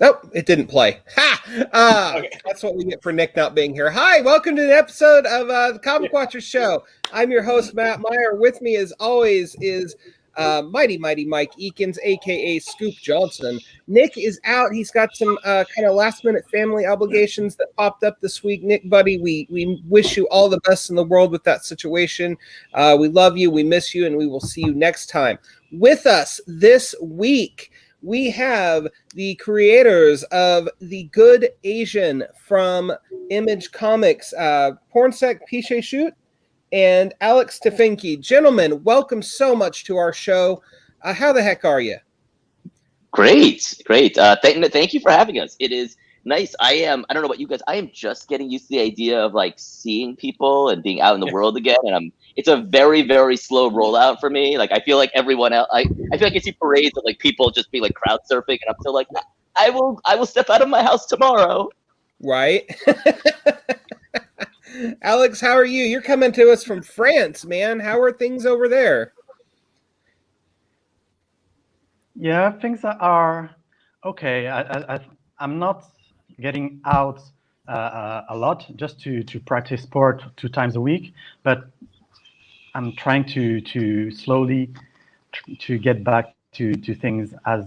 Nope, it didn't play. Ha! Okay. That's what we get for Nick not being here. Hi, welcome to an episode of the Comic Watchers Show. I'm your host, Matt Meyer. With me, as always, is Mighty Mike Eakins, a.k.a. Scoop Johnson. Nick is out. He's got some kind of last-minute family obligations that popped up this week. Nick, buddy, we wish you all the best in the world with that situation. We love you, we miss you, and we will see you next time. With us this week, we have the creators of The Good Asian from Image Comics, Pornsak Pichetshote and Alex Tefenkgi. Gentlemen, welcome so much to our show. How the heck are you? Great. Thank you for having us. It is nice. I don't know about you guys. I am just getting used to the idea of like seeing people and being out in the world again. And it's a very, very slow rollout for me. Like I feel like everyone else, I feel like I see parades of like people just be like crowd surfing, and I'm still like, I will step out of my house tomorrow. Right. Alex, how are you? You're coming to us from France, man. How are things over there? Yeah, things are okay. I'm not getting out a lot, just to practice sport 2 times a week, but I'm trying to slowly to get back to things as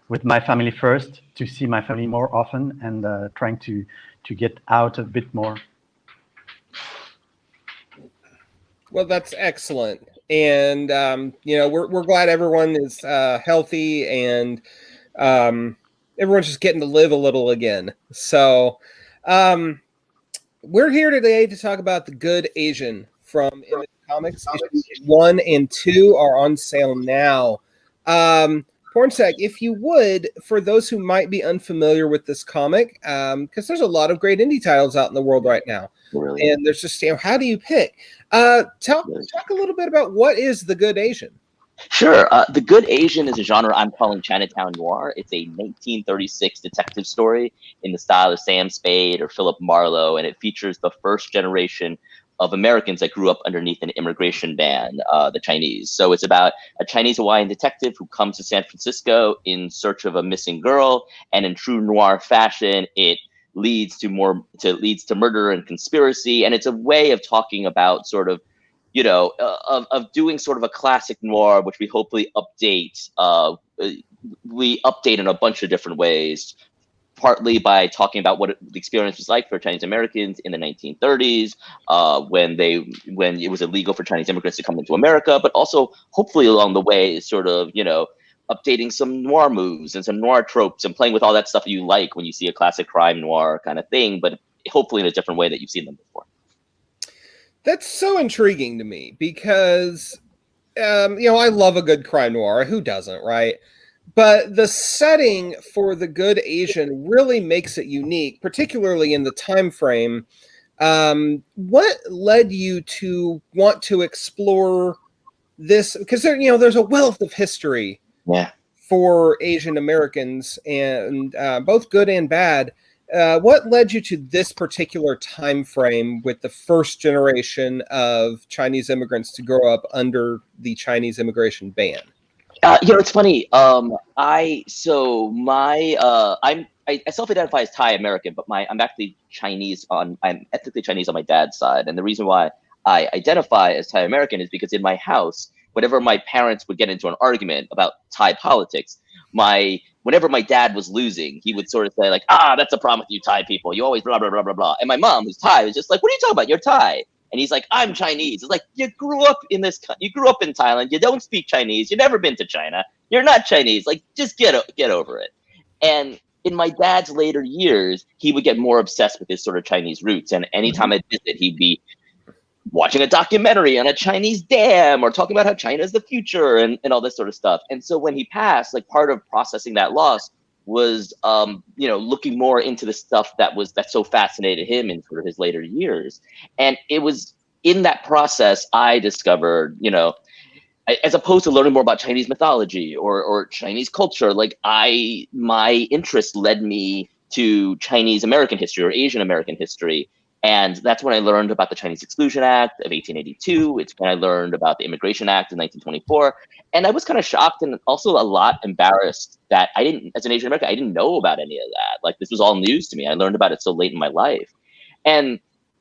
with my family first, to see my family more often, and trying to get out a bit more. Well, that's excellent. And, we're glad everyone is healthy, and everyone's just getting to live a little again. So we're here today to talk about The Good Asian from Image Comics. Issues 1 and 2 are on sale now. Pornsak, if you would, for those who might be unfamiliar with this comic, because there's a lot of great indie titles out in the world right now. Really? And there's just, how do you pick? Talk a little bit about what is The Good Asian. Sure. The Good Asian is a genre I'm calling Chinatown noir. It's a 1936 detective story in the style of Sam Spade or Philip Marlowe, and it features the first generation of Americans that grew up underneath an immigration ban, the Chinese. So it's about a Chinese Hawaiian detective who comes to San Francisco in search of a missing girl, and in true noir fashion, it leads to murder and conspiracy. And it's a way of talking about sort of, of doing sort of a classic noir, which we hopefully update. We update in a bunch of different ways, partly by talking about what the experience was like for Chinese Americans in the 1930s, when it was illegal for Chinese immigrants to come into America, but also hopefully along the way, sort of, updating some noir moves and some noir tropes and playing with all that stuff you like when you see a classic crime noir kind of thing, but hopefully in a different way that you've seen them before. That's so intriguing to me because, I love a good crime noir. Who doesn't, right? But the setting for The Good Asian really makes it unique, particularly in the time frame. What led you to want to explore this? Because there's a wealth of history for Asian Americans, and both good and bad. What led you to this particular time frame with the first generation of Chinese immigrants to grow up under the Chinese immigration ban? It's funny. I self-identify as Thai American, but I'm actually Chinese I'm ethnically Chinese on my dad's side. And the reason why I identify as Thai American is because in my house, whenever my parents would get into an argument about Thai politics, whenever my dad was losing, he would sort of say like, that's a problem with you Thai people. You always blah, blah, blah, blah, blah. And my mom, who's Thai, was just like, what are you talking about? You're Thai. And he's like, I'm Chinese. It's like, you grew up in Thailand. You don't speak Chinese. You've never been to China. You're not Chinese. Like, just get over it. And in my dad's later years, he would get more obsessed with his sort of Chinese roots. And anytime I'd visit, he'd be watching a documentary on a Chinese dam or talking about how China is the future and all this sort of stuff. And so when he passed, like part of processing that loss was, looking more into the stuff that so fascinated him in sort of his later years. And it was in that process I discovered, as opposed to learning more about Chinese mythology or Chinese culture, like my interest led me to Chinese American history or Asian American history. And that's when I learned about the Chinese Exclusion Act of 1882. It's when I learned about the Immigration Act of 1924. And I was kind of shocked and also a lot embarrassed that I didn't, as an Asian American, I didn't know about any of that. Like, this was all news to me. I learned about it so late in my life. And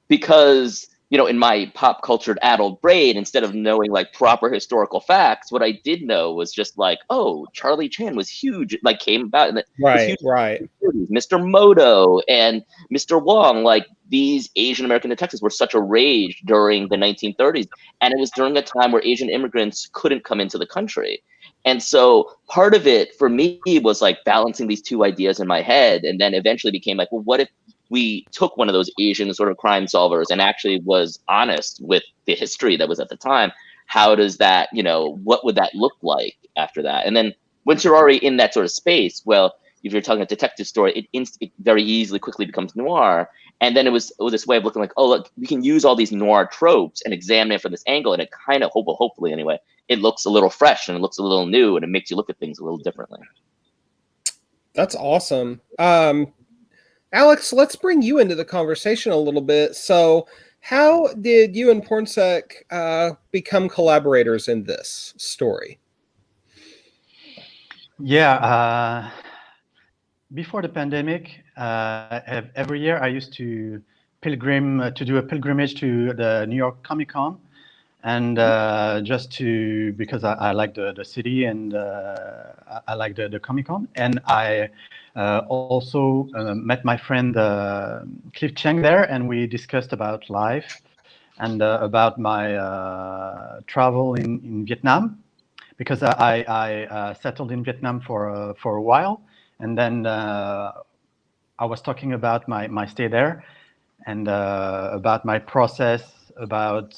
because, you know, in my pop cultured adult brain, instead of knowing like proper historical facts, what I did know was just like, oh, Charlie Chan was huge, like came about in the Right, right. Mr. Moto and Mr. Wong, like these Asian American detectives were such a rage during the 1930s. And it was during a time where Asian immigrants couldn't come into the country. And so part of it for me was like balancing these two ideas in my head, and then eventually became like, well, what if we took one of those Asian sort of crime solvers and actually was honest with the history that was at the time? How does that, you know, what would that look like after that? And then once you're already in that sort of space, well, if you're telling a detective story, it very easily quickly becomes noir. And then it was this way of looking like, oh, look, we can use all these noir tropes and examine it from this angle. And it kind of, hopefully anyway, it looks a little fresh and it looks a little new and it makes you look at things a little differently. That's awesome. Alex, let's bring you into the conversation a little bit. So how did you and Pornsak become collaborators in this story? Yeah, before the pandemic, every year I used to do a pilgrimage to the New York Comic Con, and because I like the city and I like the Comic Con, and I also met my friend Cliff Cheng there, and we discussed about life and about my travel in Vietnam, because I settled in Vietnam for a while, and then I was talking about my stay there and about my process, about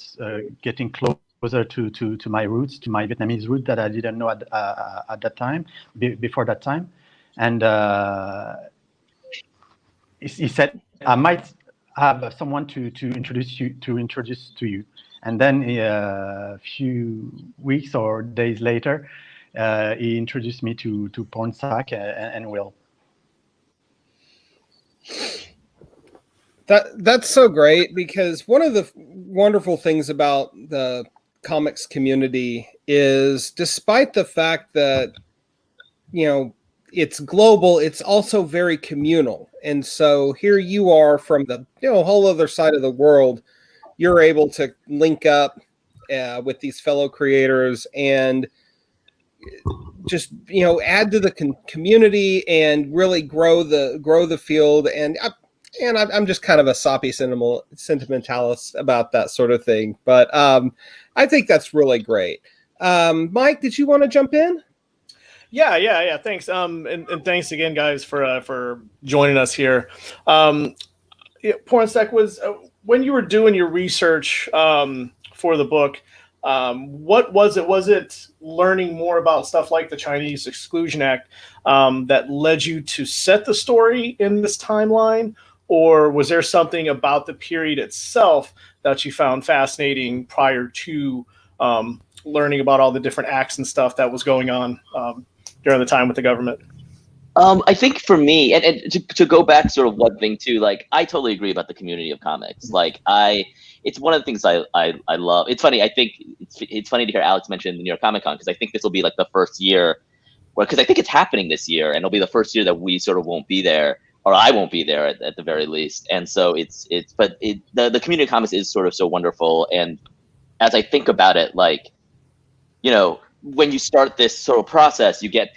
getting closer to my roots, to my Vietnamese root that I didn't know at that time, before that time. And he said, I might have someone to introduce to you. And then a few weeks or days later, he introduced me to Pornsak and Will. That's so great, because one of the wonderful things about the comics community is, despite the fact that, you know, it's global, it's also very communal. And so here you are from the, you know, whole other side of the world. You're able to link up with these fellow creators and just, you know, add to the community and really grow the field. And I'm just kind of a soppy sentimentalist about that sort of thing. But I think that's really great. Mike, did you want to jump in? Yeah. Thanks. And thanks again, guys, for joining us here. Pornsak, was when you were doing your research for the book, what was it? Was it learning more about stuff like the Chinese Exclusion Act that led you to set the story in this timeline? Or was there something about the period itself that you found fascinating prior to learning about all the different acts and stuff that was going on during the time with the government? I think for me, and to go back sort of one thing too, like I totally agree about the community of comics. Like it's one of the things I love. It's funny. I think it's funny to hear Alex mention the New York Comic Con, because I think this will be like the first year, because I think it's happening this year, and it'll be the first year that we sort of won't be there, or I won't be there at the very least. And so the community of comics is sort of so wonderful. And as I think about it, like, you know, when you start this sort of process, you get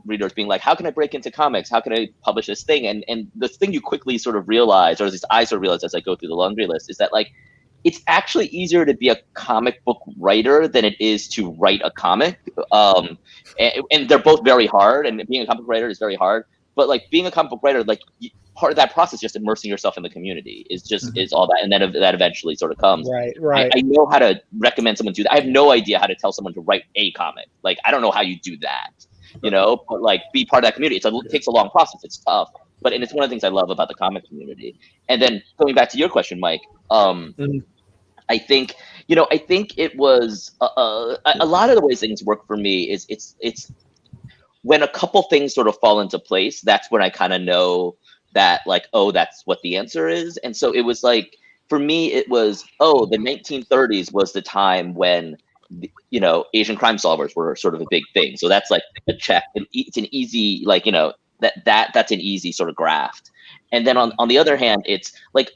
readers being like, how can I break into comics? How can I publish this thing? And the thing you quickly sort of realize, or at least I sort of realize as I go through the laundry list, is that like, it's actually easier to be a comic book writer than it is to write a comic. And they're both very hard, and being a comic book writer is very hard. But like being a comic book writer, like part of that process, just immersing yourself in the community is all that, and then that eventually sort of comes. Right. I know how to recommend someone do that. I have no idea how to tell someone to write a comic. Like I don't know how you do that, you know. But like be part of that community. It takes a long process. It's tough, and it's one of the things I love about the comic community. And then going back to your question, Mike, I think it was a lot of the ways things work for me is it's when a couple things sort of fall into place, that's when I kind of know that like, oh, that's what the answer is. And so it was like, for me, it was, the 1930s was the time when, Asian crime solvers were sort of a big thing. So that's like a check. It's an easy, like, that's an easy sort of graft. And then on the other hand, it's like,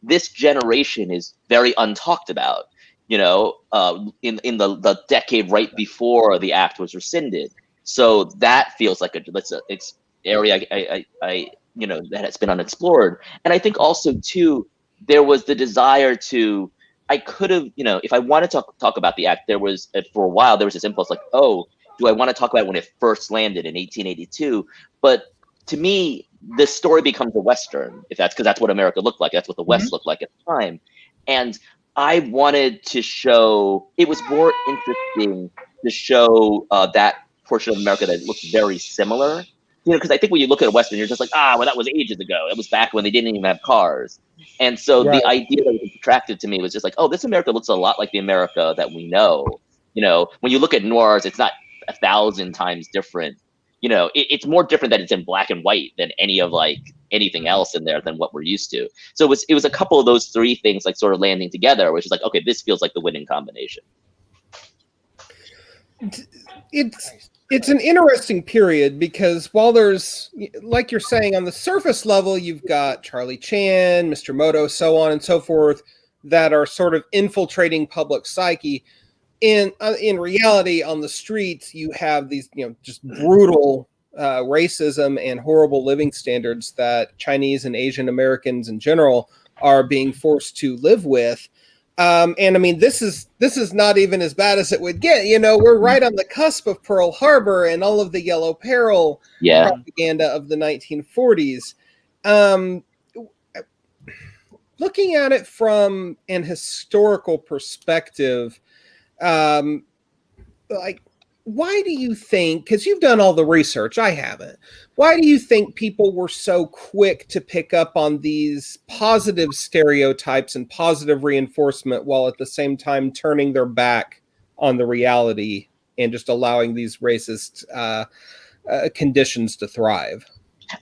this generation is very untalked about, in the decade right before the act was rescinded. So that feels like it's area I that has been unexplored. And I think also too, there was the desire to, I could have, if I wanted to talk about the act, there was, for a while, there was this impulse like, do I want to talk about when it first landed in 1882? But to me, this story becomes a Western, if that's because that's what America looked like. That's what the West looked like at the time. And I wanted to show, it was more interesting to show that portion of America that looks very similar. Because I think when you look at a Western, you're just like, well, that was ages ago. It was back when they didn't even have cars. And so the idea that was attractive to me was just like, this America looks a lot like the America that we know. When you look at noirs, it's not 1,000 times different. It's more different that it's in black and white than any of like anything else in there than what we're used to. So it was a couple of those three things like sort of landing together, which is like, okay, this feels like the winning combination. It's an interesting period because while there's, like you're saying, on the surface level, you've got Charlie Chan, Mr. Moto, so on and so forth, that are sort of infiltrating public psyche. In reality, on the streets, you have these, just brutal racism and horrible living standards that Chinese and Asian Americans in general are being forced to live with. And I mean, this is not even as bad as it would get. We're right on the cusp of Pearl Harbor and all of the Yellow Peril propaganda of the 1940s. Looking at it from an historical perspective, why do you think, because you've done all the research, I haven't, why do you think people were so quick to pick up on these positive stereotypes and positive reinforcement while at the same time turning their back on the reality and just allowing these racist conditions to thrive?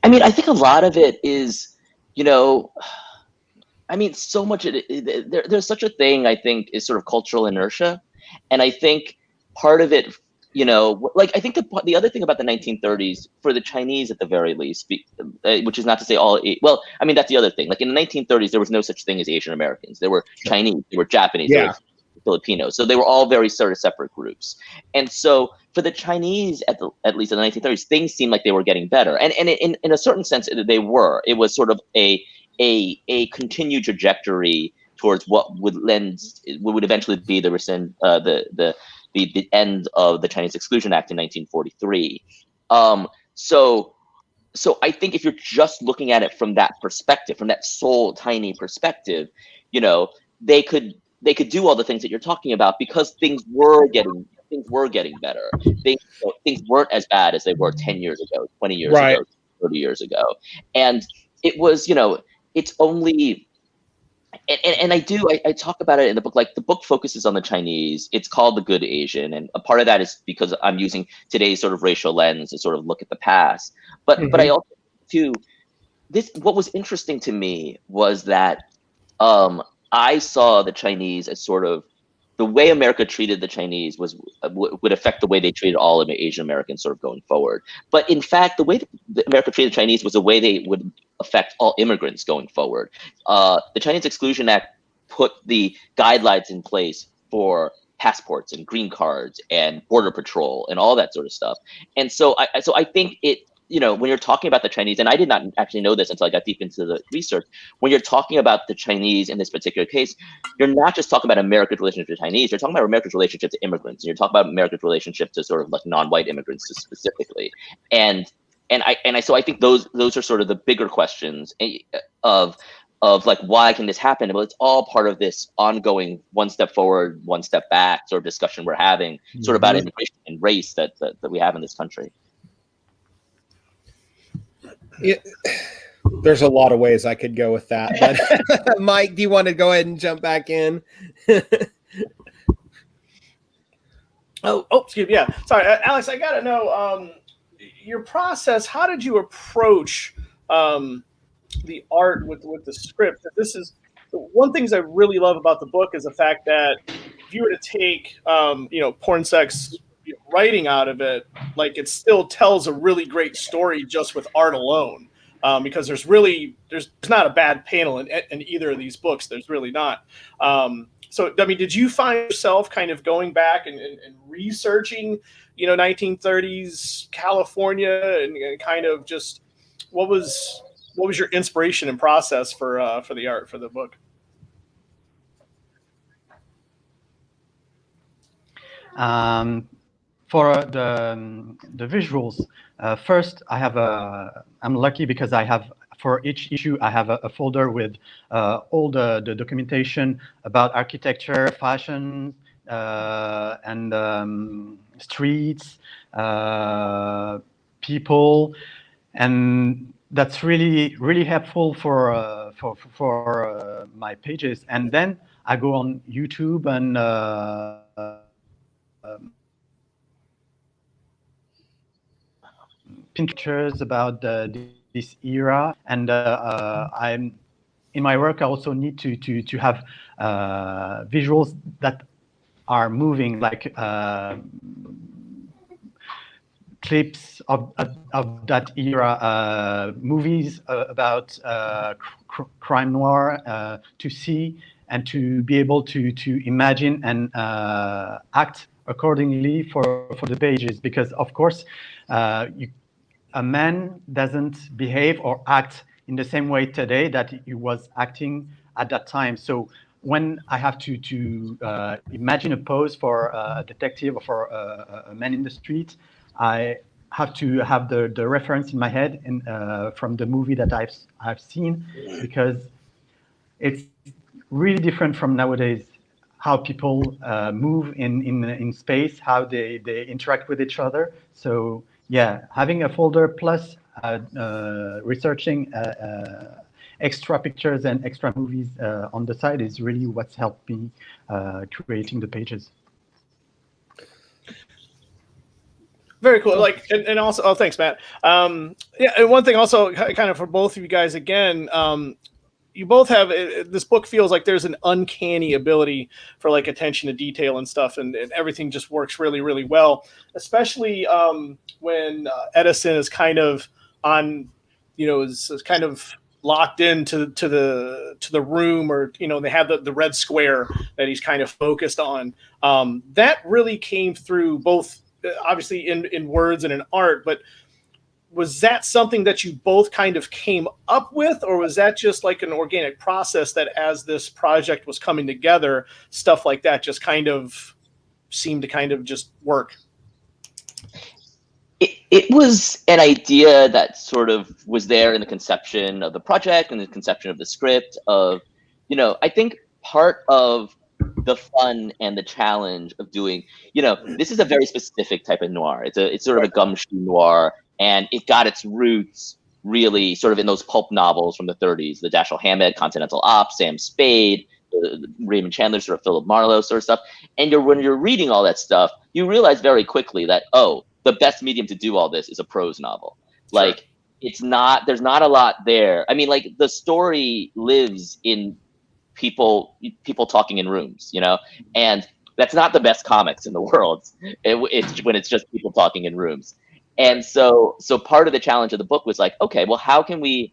I mean, I think a lot of it is, so much there's such a thing, I think, is sort of cultural inertia. And I think part of it, I think the other thing about the 1930s for the Chinese at the very least, which is not to say that's the other thing. Like in the 1930s, there was no such thing as Asian Americans. There were Chinese, there were Japanese, there were Filipinos. So they were all very sort of separate groups. And so for the Chinese, at least in the 1930s, things seemed like they were getting better. And in a certain sense, they were. It was sort of a continued trajectory towards what would eventually be the end of the Chinese Exclusion Act in 1943. So I think if you're just looking at it from that perspective, from that sole tiny perspective, they could do all the things that you're talking about because things were getting better. Things weren't as bad as they were 10 years ago, 20 years ago, 30 years ago. And it was, it's only, and I talk about it in the book. Like the book focuses on the Chinese. It's called The Good Asian, and a part of that is because I'm using today's sort of racial lens to sort of look at the past. But I also too, what was interesting to me was that I saw the Chinese as sort of the way America treated the Chinese would affect the way they treated all of the Asian Americans sort of going forward. But in fact, the way that America treated the Chinese was the way they would affect all immigrants going forward. The Chinese Exclusion Act put the guidelines in place for passports and green cards and border patrol and all that sort of stuff. And so I think it, when you're talking about the Chinese, and I did not actually know this until I got deep into the research, when you're talking about the Chinese in this particular case, you're not just talking about America's relationship to Chinese, you're talking about America's relationship to immigrants, and you're talking about America's relationship to sort of like non-white immigrants specifically. So I think those are sort of the bigger questions of like, why can this happen? Well, it's all part of this ongoing one step forward, one step back sort of discussion we're having sort of about immigration and race that we have in this country. There's a lot of ways I could go with that, but Mike, do you want to go ahead and jump back in? Excuse me. Yeah, sorry, Alex. I gotta know your process. How did you approach the art with the script? This is one things I really love about the book is the fact that if you were to take, Pornsak's writing out of it, like it still tells a really great story just with art alone. Because there's not a bad panel in either of these books. There's really not. So, I mean, did you find yourself kind of going back and researching, 1930s California and kind of just what was your inspiration and process for the art for the book? For the visuals, first I'm lucky because I have, for each issue, I have a folder with all the documentation about architecture, fashion, and streets, people, and that's really helpful for my pages. And then I go on YouTube and pictures about this era, and I'm in my work. I also need to have visuals that are moving, like clips of that era, movies about crime noir, to see and to be able to imagine and act accordingly for the pages, because of course a man doesn't behave or act in the same way today that he was acting at that time. So when I have to imagine a pose for a detective or for a man in the street, I have to have the reference in my head from the movie that I've seen, because it's really different from nowadays, how people move in space, how they interact with each other. So yeah, having a folder plus researching extra pictures and extra movies on the side is really what's helped me creating the pages. Very cool. Like, and also, thanks, Matt. Yeah, and one thing also, kind of for both of you guys, again, you both have this book feels like there's an uncanny ability for like attention to detail and stuff, and everything just works really, really well. Especially when Edison is kind of on, is kind of locked into the room, or they have the red square that he's kind of focused on. That really came through both, obviously in words and in art, but was that something that you both kind of came up with, or was that just like an organic process that as this project was coming together, stuff like that just kind of seemed to kind of just work? It was an idea that sort of was there in the conception of the project and the conception of the script of, I think part of the fun and the challenge of doing, this is a very specific type of noir. It's sort of a gumshoe noir, and it got its roots really sort of in those pulp novels from the 30s, the Dashiell Hammett, Continental Op, Sam Spade, Raymond Chandler, sort of Philip Marlowe sort of stuff. And when you're reading all that stuff, you realize very quickly that, the best medium to do all this is a prose novel. Sure. Like, there's not a lot there. I mean, like, the story lives in people talking in rooms, and that's not the best comics in the world. It's when it's just people talking in rooms. And so part of the challenge of the book was like, okay, well, how can we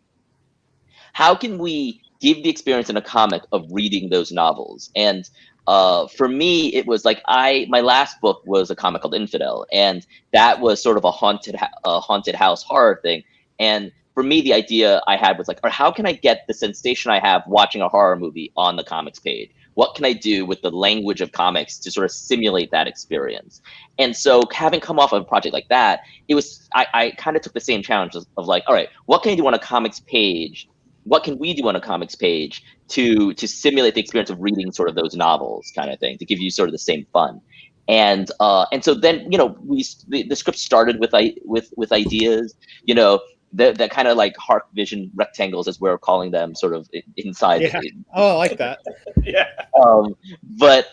give the experience in a comic of reading those novels? And for me, it was like my last book was a comic called Infidel, and that was sort of a haunted house horror thing. And for me, the idea I had was like, or how can I get the sensation I have watching a horror movie on the comics page? What can I do with the language of comics to sort of simulate that experience? And so, having come off of a project like that, it was I kind of took the same challenge of like, all right, what can I do on a comics page? What can we do on a comics page to simulate the experience of reading sort of those novels, kind of thing, to give you sort of the same fun? And so then, the script started with ideas, that kind of like Hark Vision rectangles, as we're calling them, sort of inside. Yeah. Oh, I like that. Yeah. But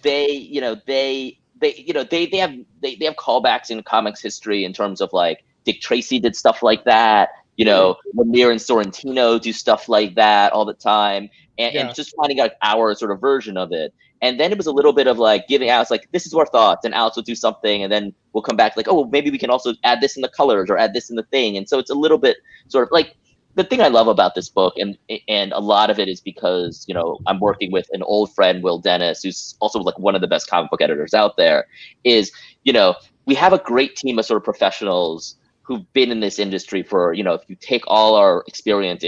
they have callbacks in comics history in terms of like Dick Tracy did stuff like that. Lemire and Sorrentino do stuff like that all the time. and just finding out our sort of version of it. And then it was a little bit of like giving Alex like, this is our thoughts, and Alex will do something, and then we'll come back like, oh, maybe we can also add this in the colors or add this in the thing. And so it's a little bit sort of like, the thing I love about this book, and a lot of it is because, you know, I'm working with an old friend, Will Dennis, who's also like one of the best comic book editors out there, is, you know, we have a great team of sort of professionals who've been in this industry for, you know, if you take all our experience,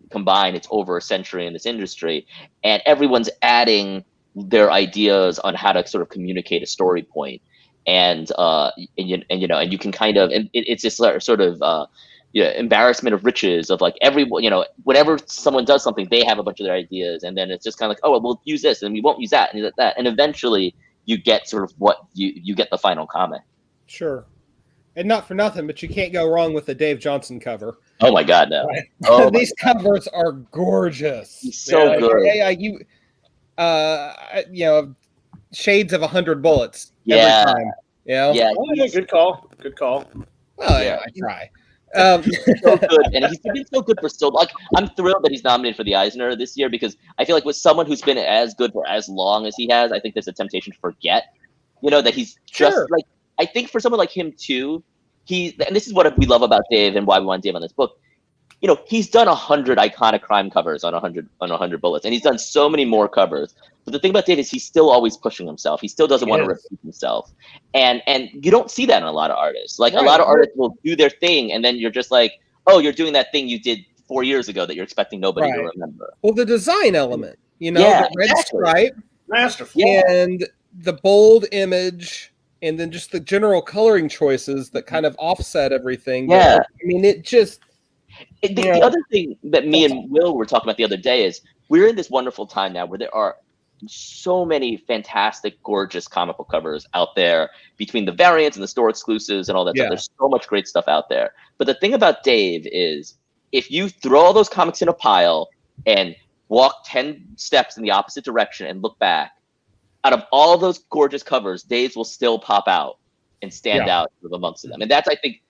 combined, it's over a century in this industry, and everyone's adding their ideas on how to sort of communicate a story point. And you know, and you can kind of, and it's this sort of, embarrassment of riches of like everyone, you know, whenever someone does something, they have a bunch of their ideas, and then it's just kind of like, oh, well, we'll use this and we won't use that and that, and eventually you get sort of what you get the final comic. Sure. And not for nothing, but you can't go wrong with the Dave Johnson cover. Oh my God, no! Right. Oh These covers are gorgeous. He's so good. You know, shades of 100 bullets. Yeah. Every time, you know? Yeah. Oh, yeah, good call. Good call. Well, Yeah. I try. He's so good, and he's been so good for so like. I'm thrilled that he's nominated for the Eisner this year, because I feel like with someone who's been as good for as long as he has, I think there's a temptation to forget, you know, that he's just like. I think for someone like him too, and this is what we love about Dave and why we want Dave on this book. You know, he's done 100 iconic crime covers on 100 bullets, and he's done so many more covers. But the thing about Dave is he's still always pushing himself. He still doesn't want to repeat himself, and you don't see that in a lot of artists. Like a lot of artists will do their thing, and then you're just like, oh, you're doing that thing you did 4 years ago that you're expecting nobody to remember. Well, the design element, you know, Yeah, the red stripe, masterful, and the bold image, and then just the general coloring choices that kind of offset everything. Yeah, but, I mean, it just. The other thing that me and Will were talking about the other day is we're in this wonderful time now where there are so many fantastic, gorgeous comic book covers out there between the variants and the store exclusives and all that stuff. There's so much great stuff out there. But the thing about Dave is if you throw all those comics in a pile and walk 10 steps in the opposite direction and look back, out of all those gorgeous covers, Dave's will still pop out and stand out amongst them. And that's, I think,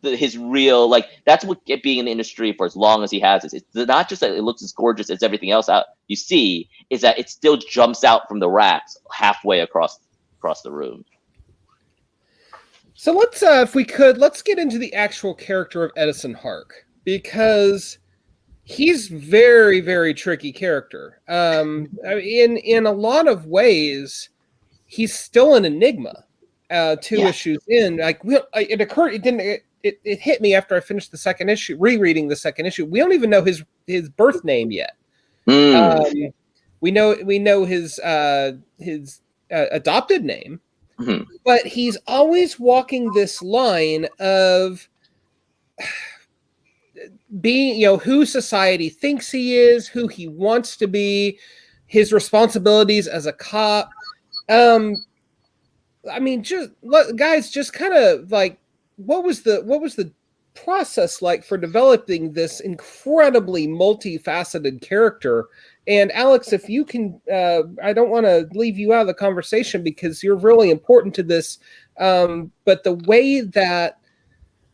his real, like, that's what being in the industry for as long as he has is. It's not just that it looks as gorgeous as everything else out you see, is that it still jumps out from the racks halfway across the room. So let's, if we could, let's get into the actual character of Edison Hark, because he's very, very tricky character. In a lot of ways, he's still an enigma. 2 issues in, like it hit me after I finished the second issue, rereading the second issue. We don't even know his birth name yet. We know his adopted name, but he's always walking this line of being, you know, who society thinks he is, who he wants to be, his responsibilities as a cop. I mean, just guys, just kind of like, what was the process like for developing this incredibly multifaceted character? And Alex, if you can, I don't want to leave you out of the conversation because you're really important to this. But the way that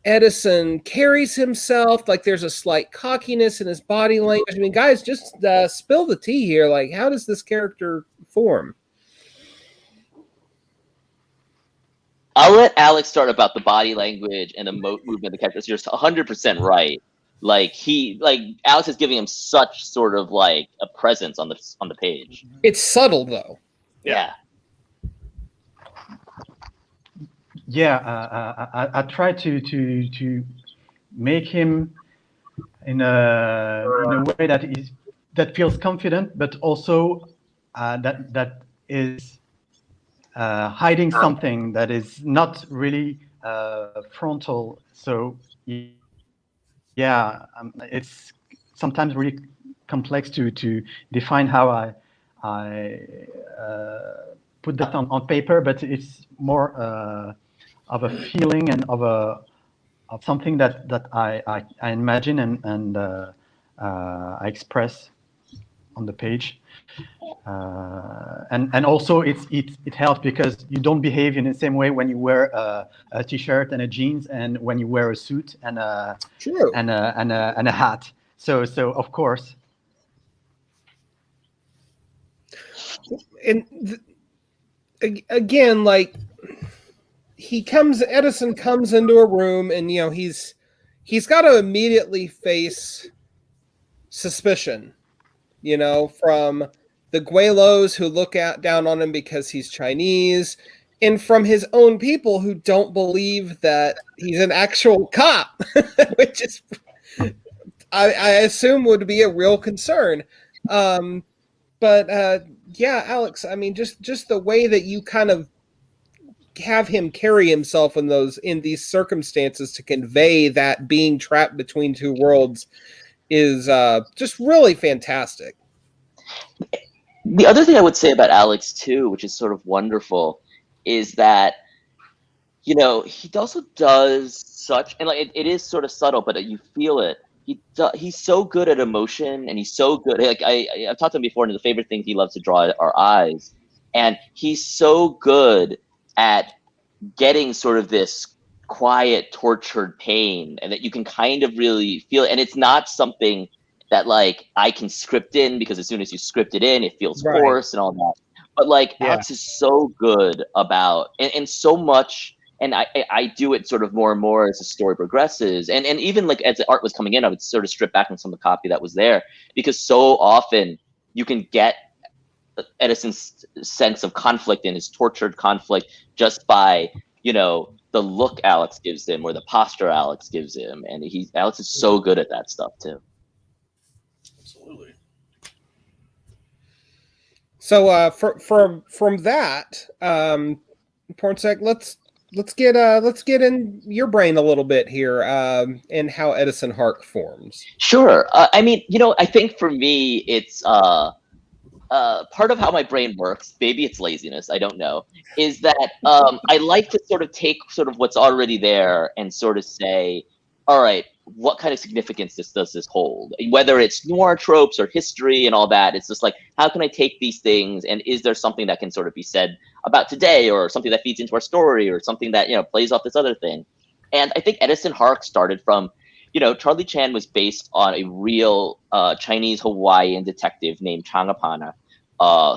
Edison carries himself, like there's a slight cockiness in his body language. I mean, guys, just spill the tea here. Like, how does this character form? I'll let Alex start about the body language and the movement of the characters. You're 100% right. Like Alex is giving him such sort of like a presence on the page. It's subtle though. Yeah. I try to make him in a way that feels confident, but also that is hiding something that is not really frontal. So it's sometimes really complex to define how I put that on paper, but it's more of a feeling and of something that I imagine and I express on the page. And also it helps because you don't behave in the same way when you wear a t-shirt and a jeans and when you wear a suit and a hat. So of course again, like Edison comes into a room, and he's got to immediately face suspicion, from the Guelos who look down on him because he's Chinese, and from his own people who don't believe that he's an actual cop, which is, I assume, would be a real concern. But yeah, Alex, I mean, just the way that you kind of have him carry himself in these circumstances to convey that being trapped between two worlds is just really fantastic. The other thing I would say about Alex too, which is sort of wonderful, is that he also does such, and like it is sort of subtle, but you feel it. He's so good at emotion, and he's so good. Like I've talked to him before, and the favorite thing he loves to draw are eyes, and he's so good at getting sort of this quiet, tortured pain, and that you can kind of really feel it. And it's not something that like I can script in, because as soon as you script it in, it feels forced and all that. But like Alex is so good about, and so much. And I do it sort of more and more as the story progresses. And even like as the art was coming in, I would sort of strip back on some of the copy that was there, because so often you can get Edison's sense of conflict and his tortured conflict just by, the look Alex gives him or the posture Alex gives him. And Alex is so good at that stuff too. Absolutely. So from that, Pornsak, let's get in your brain a little bit here, and how Edison Hark forms. Sure. I mean, I think for me, it's part of how my brain works. Maybe it's laziness. I don't know. Is that I like to sort of take sort of what's already there and sort of say, all right, what kind of significance does this hold? Whether it's noir tropes or history and all that, it's just like, how can I take these things, and is there something that can sort of be said about today, or something that feeds into our story, or something that plays off this other thing? And I think Edison Hark started from, Charlie Chan was based on a real Chinese Hawaiian detective named Changapana,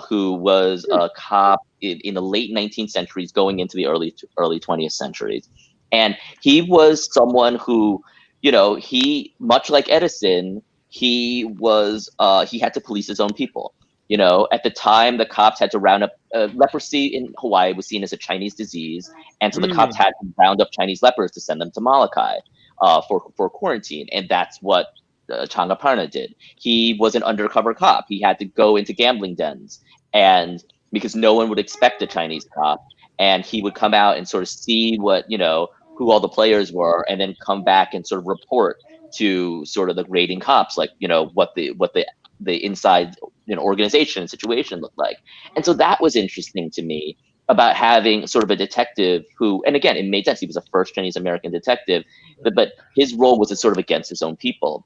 who was a cop in the late 19th centuries going into the early 20th centuries. And he was someone who, he, much like Edison, he had to police his own people. At the time, the cops had to round up leprosy in Hawaii was seen as a Chinese disease. And so the cops had to round up Chinese lepers to send them to Molokai for quarantine. And that's what Changaparna did. He was an undercover cop. He had to go into gambling dens, and because no one would expect a Chinese cop, and he would come out and sort of see what, who all the players were, and then come back and sort of report to sort of the raiding cops, like, what the inside organization and situation looked like. And so that was interesting to me about having sort of a detective who, and again, it made sense. He was a first Chinese American detective, but his role was sort of against his own people.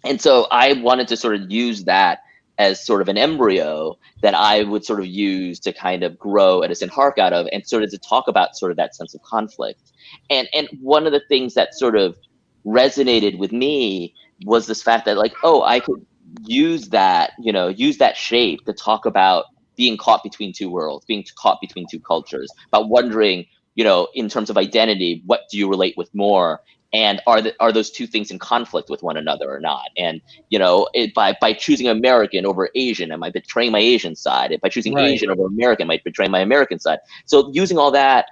And so I wanted to sort of use that as sort of an embryo that I would sort of use to kind of grow Edison Hark out of, and sort of to talk about sort of that sense of conflict. And one of the things that sort of resonated with me was this fact that, like, oh, I could use that, use that shape to talk about being caught between two worlds, being caught between two cultures, about wondering, in terms of identity, what do you relate with more? And are those two things in conflict with one another or not? And by choosing American over Asian, am I betraying my Asian side? If by choosing Asian over American, am I betraying my American side? So using all that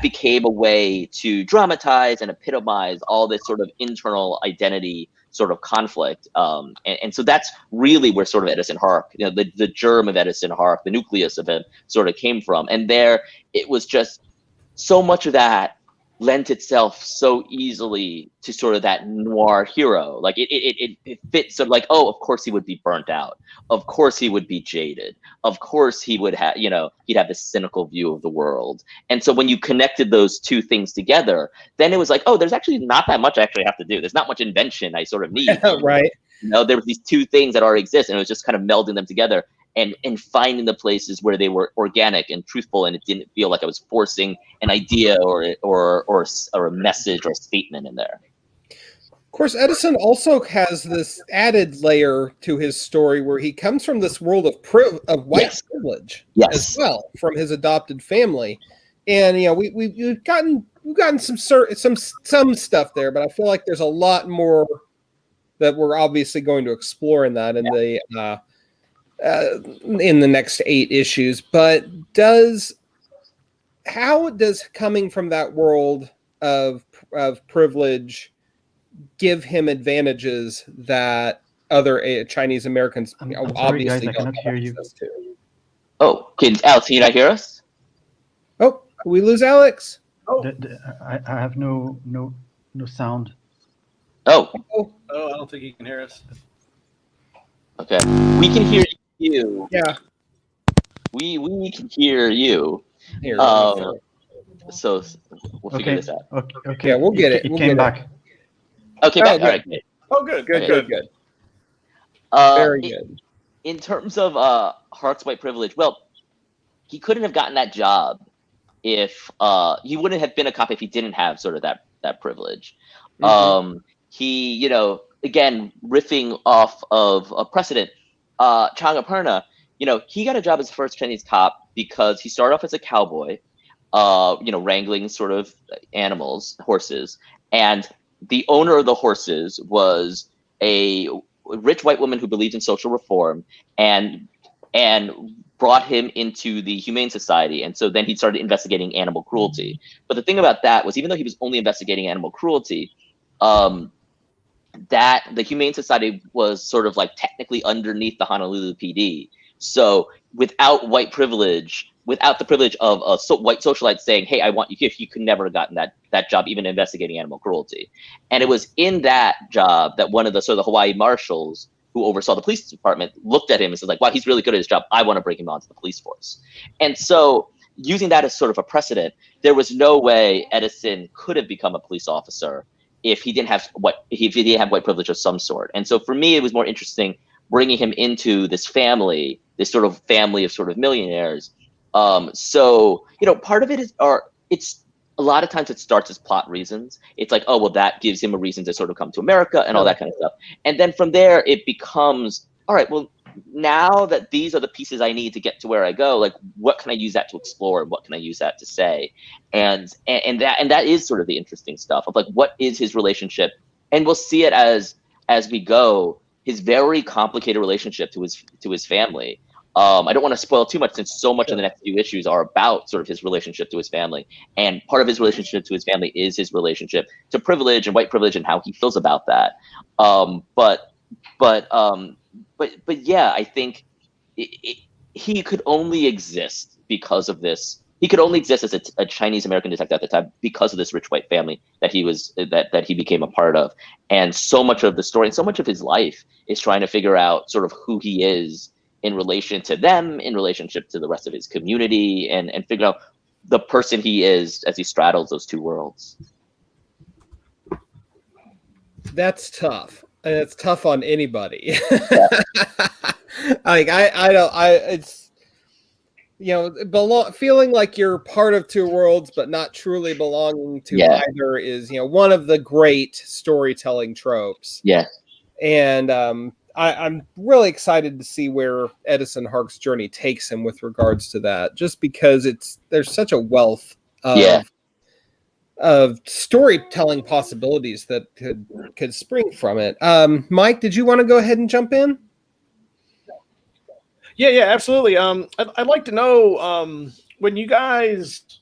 became a way to dramatize and epitomize all this sort of internal identity sort of conflict. And so that's really where sort of Edison Hark, the germ of Edison Hark, the nucleus of it sort of came from. And there it was just so much of that lent itself so easily to sort of that noir hero. Like it fits sort of like, oh, of course he would be burnt out. Of course he would be jaded. Of course he would have, he'd have this cynical view of the world. And so when you connected those two things together, then it was like, oh, there's actually not that much I actually have to do. There's not much invention I sort of need. Right. There were these two things that already exist, and it was just kind of melding them together and finding the places where they were organic and truthful, and it didn't feel like I was forcing an idea or a message or a statement in there. course, Edison also has this added layer to his story where he comes from this world of white privilege as well, from his adopted family. And we've gotten some stuff there, but I feel like there's a lot more that we're obviously going to explore in that in the next 8 issues. But how does coming from that world of privilege give him advantages that other Chinese Americans I'm obviously sorry, guys, I don't cannot have hear you. access to? Oh, Alex, can you not hear us? Oh, we lose Alex? Oh, I have no sound. Oh, I don't think he can hear us. okay. We can hear you. Yeah. We can hear you. Here. So we'll figure this out. Okay. Yeah, we'll get it. It came back. Okay, back. All right. Oh, good. Good. Very good. In terms of Hart's white privilege, well, he couldn't have gotten that job if he wouldn't have been a cop if he didn't have sort of that privilege. Mm-hmm. He, again, riffing off of a precedent, Chang Aparna, he got a job as the first Chinese cop because he started off as a cowboy, wrangling sort of animals, horses, and the owner of the horses was a rich white woman who believed in social reform and brought him into the Humane Society. And so then he started investigating animal cruelty. But the thing about that was, even though he was only investigating animal cruelty, that the Humane Society was sort of like technically underneath the Honolulu PD. So without white privilege, without the privilege of a white socialite saying, hey, I want you here, you could never have gotten that job, even investigating animal cruelty. And it was in that job that one of the sort of the Hawaii marshals who oversaw the police department looked at him and said, like, wow, he's really good at his job. I want to bring him onto the police force. And so using that as sort of a precedent, there was no way Edison could have become a police officer if he didn't have white privilege of some sort. And so for me, it was more interesting bringing him into this family, this sort of family of sort of millionaires. So, part of it is, it's a lot of times it starts as plot reasons. It's like, oh, well, that gives him a reason to sort of come to America and all that kind of stuff. And then from there, it becomes, all right, well, now that these are the pieces I need to get to where I go, like, what can I use that to explore? And what can I use that to say? And that is sort of the interesting stuff of like, what is his relationship? And we'll see it as we go, his very complicated relationship to his family. I don't want to spoil too much since so much of the next few issues are about sort of his relationship to his family. And part of his relationship to his family is his relationship to privilege and white privilege and how he feels about that. But yeah, I think he could only exist because of this. He could only exist as a Chinese American detective at the time because of this rich white family that he became a part of. And so much of the story and so much of his life is trying to figure out sort of who he is in relation to them, in relationship to the rest of his community, and figure out the person he is as he straddles those two worlds. That's tough. And it's tough on anybody. Yeah. It's, feeling like you're part of two worlds, but not truly belonging to either is, one of the great storytelling tropes. Yeah. And I'm really excited to see where Edison Hark's journey takes him with regards to that, just because there's such a wealth of storytelling possibilities that could spring from it. Mike, did you want to go ahead and jump in? Yeah, absolutely. I'd like to know when you guys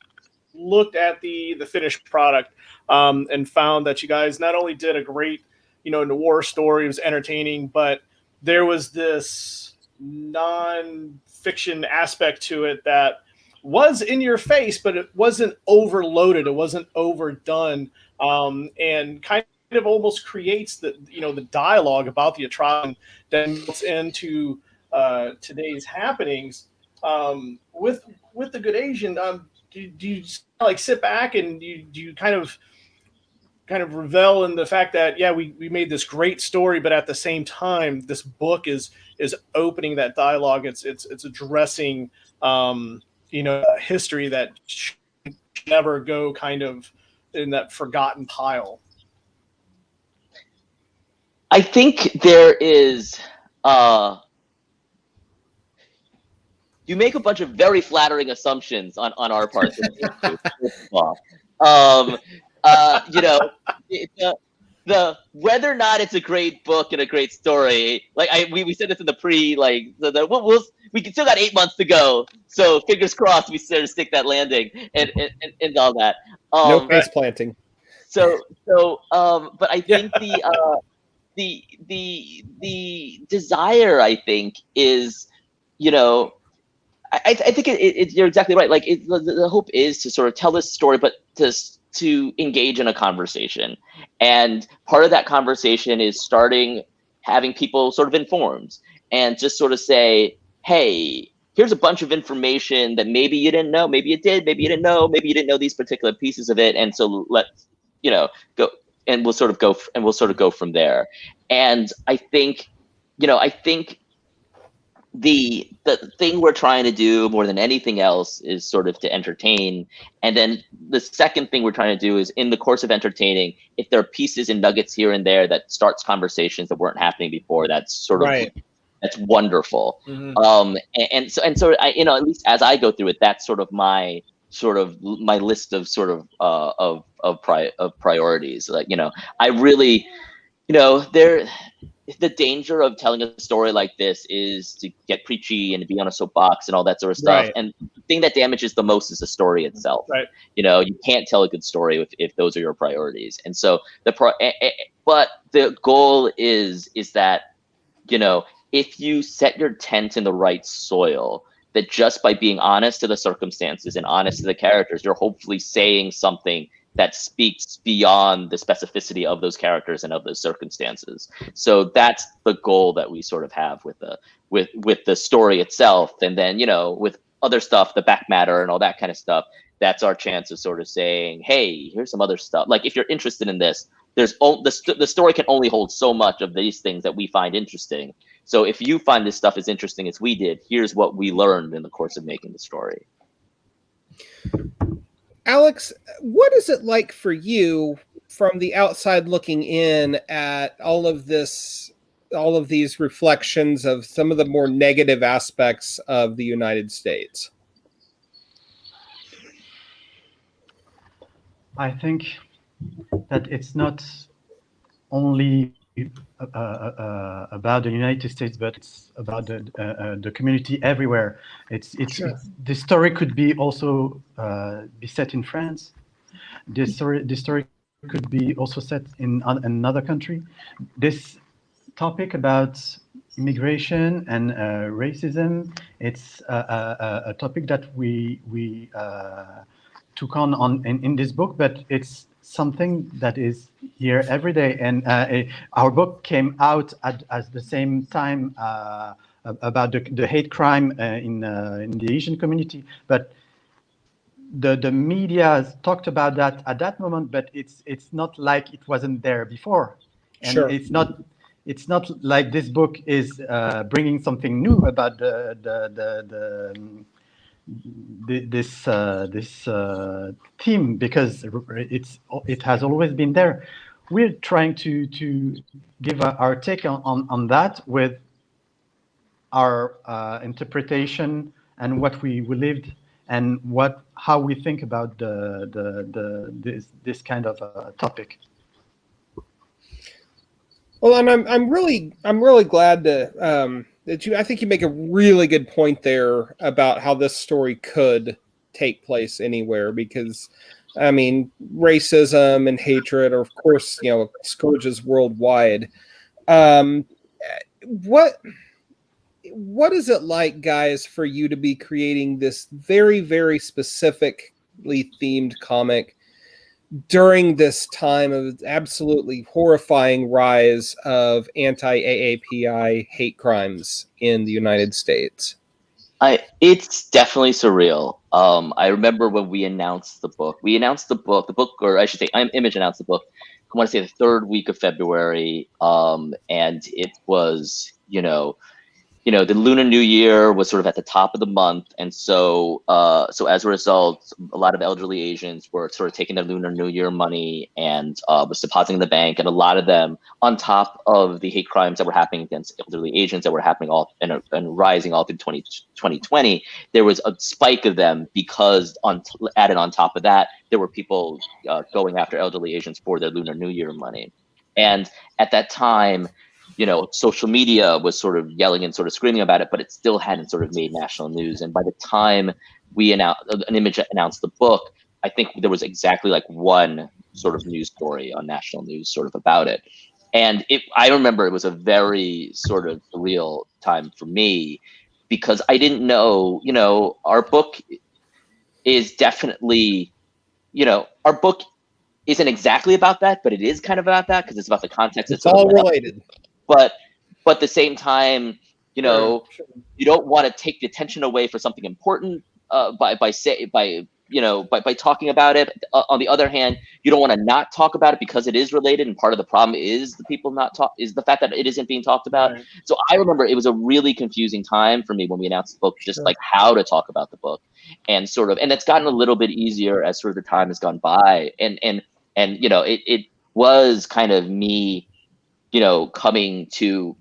looked at the finished product and found that you guys not only did a great noir story, it was entertaining, but there was this non-fiction aspect to it that was in your face, but it wasn't overloaded, it wasn't overdone, and kind of almost creates the dialogue about the atrocity that gets into today's happenings. With the Good Asian, do you like sit back and do you kind of revel in the fact that we made this great story, but at the same time this book is opening that dialogue, it's addressing history that should never go kind of in that forgotten pile? I think there is. You make a bunch of very flattering assumptions on our part. You know, the whether or not it's a great book and a great story, like we said this in the pre, like we still got 8 months to go, so fingers crossed we sort of stick that landing and all that. No face planting. But I think the desire, I think, is, you know, I think you're exactly right. Like the hope is to sort of tell this story, but to engage in a conversation. And part of that conversation is having people sort of informed and just sort of say, hey, here's a bunch of information that maybe you didn't know, maybe you did, maybe you didn't know, maybe you didn't know these particular pieces of it. And so let's, go, and we'll sort of go from there. And I think the thing we're trying to do more than anything else is sort of to entertain. And then the second thing we're trying to do is, in the course of entertaining, if there are pieces and nuggets here and there that starts conversations that weren't happening before, that's sort of that's wonderful. Mm-hmm. And so I, at least as I go through it, that's sort of my list of sort of priorities. Like, I really, the danger of telling a story like this is to get preachy and to be on a soapbox and all that sort of stuff. Right. And the thing that damages the most is the story itself. Right. You can't tell a good story if those are your priorities. And so but the goal is that, if you set your tent in the right soil, that just by being honest to the circumstances and honest to the characters, you're hopefully saying something that speaks beyond the specificity of those characters and of those circumstances. So that's the goal that we sort of have with the story itself. And then, with other stuff, the back matter and all that kind of stuff, that's our chance of sort of saying, hey, here's some other stuff. Like, if you're interested in this, the story can only hold so much of these things that we find interesting. So if you find this stuff as interesting as we did, here's what we learned in the course of making the story. Alex, what is it like for you from the outside looking in at all of these reflections of some of the more negative aspects of the United States? I think that it's not only about the United States, but it's about the community everywhere. Sure. The story could be also be set in France. This story could be also set in another country. This topic about immigration and racism, it's a topic that we took on in this book, but it's something that is here every day. And our book came out at the same time about the hate crime in the Asian community. But the media talked about that at that moment, but it's not like it wasn't there before. And sure. It's not like this book is bringing something new about this theme, because it has always been there. We're trying to give our take on that with our interpretation and what we lived and how we think about this kind of topic. Well, and I'm really glad to I think you make a really good point there about how this story could take place anywhere, because I mean, racism and hatred are, of course, scourges worldwide. What is it like, guys, for you to be creating this very, very specifically themed comic during this time of absolutely horrifying rise of anti-AAPI hate crimes in the United States? It's definitely surreal. I remember when we announced the book. Or I should say, Image announced the book, I want to say the third week of February. And it was, the Lunar New Year was sort of at the top of the month, and so as a result, a lot of elderly Asians were sort of taking their Lunar New Year money and was depositing in the bank, and a lot of them, on top of the hate crimes that were happening against elderly Asians that were happening all and rising all through 2020, there was a spike of them because added on top of that, there were people going after elderly Asians for their Lunar New Year money, and at that time, social media was sort of yelling and sort of screaming about it, but it still hadn't sort of made national news. And by the time an Image announced the book, I think there was exactly like one sort of news story on national news sort of about it. And I remember it was a very sort of surreal time for me because I didn't know, our book is definitely, our book isn't exactly about that, but it is kind of about that because it's about the context. It's all related. But at the same time, you don't want to take the attention away for something important by talking about it. On the other hand, you don't want to not talk about it because it is related, and part of the problem is the fact that it isn't being talked about. Right. So I remember it was a really confusing time for me when we announced the book, just like how to talk about the book, and it's gotten a little bit easier as sort of the time has gone by, and it was kind of me, coming to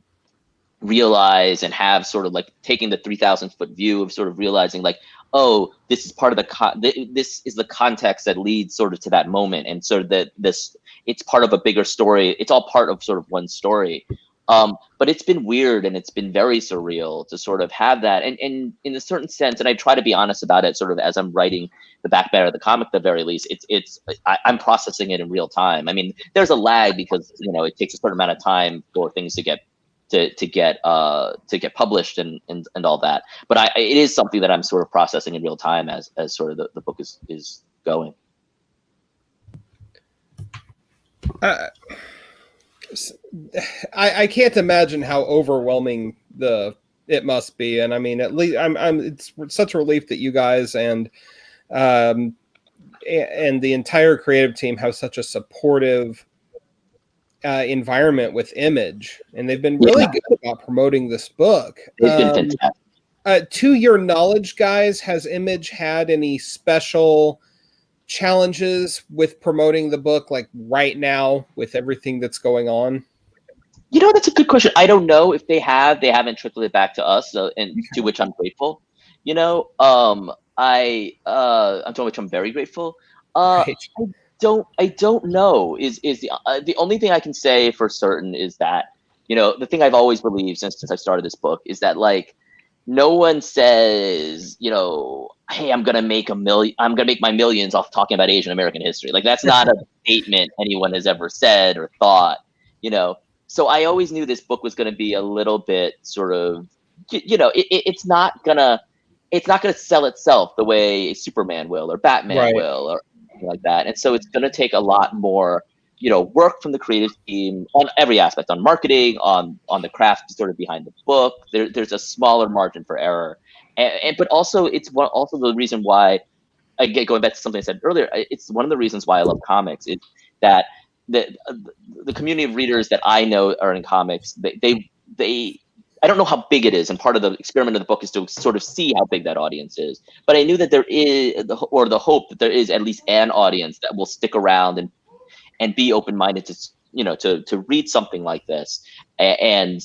realize and have sort of like taking the 3,000-foot view of sort of realizing like, oh, this is part of this is the context that leads sort of to that moment, and sort of it's part of a bigger story. It's all part of sort of one story. But it's been weird and it's been very surreal to sort of have that, and in a certain sense, and I try to be honest about it sort of as I'm writing the back matter of the comic at the very least, I'm processing it in real time. I mean, there's a lag because, it takes a certain amount of time for things to get published and all that. But it is something that I'm sort of processing in real time as sort of the book is going. I can't imagine how overwhelming it must be, and I mean, at least it's such a relief that you guys and the entire creative team have such a supportive environment with Image, and they've been really good about promoting this book. It's been fantastic. To your knowledge, guys, has Image had any special challenges with promoting the book, like right now with everything that's going on? That's a good question. I don't know if they haven't trickled it back to us, to which I'm grateful. To which I'm very grateful. Right. I don't know is the only thing I can say for certain is that, the thing I've always believed since I started this book is that, like, no one says, hey, I'm gonna make my millions off talking about Asian American history. Like, that's not a statement anyone has ever said or thought, So I always knew this book was gonna be a little bit sort of, it's not gonna sell itself the way Superman will or Batman will or anything like that. And so it's gonna take a lot more, work from the creative team on every aspect, on marketing, on the craft sort of behind the book. There's a smaller margin for error, but also it's also the reason why, again, going back to something I said earlier, it's one of the reasons why I love comics is that the community of readers that I know are in comics, they I don't know how big it is, and part of the experiment of the book is to sort of see how big that audience is. But I knew that there is the hope that there is at least an audience that will stick around and be open-minded to read something like this, and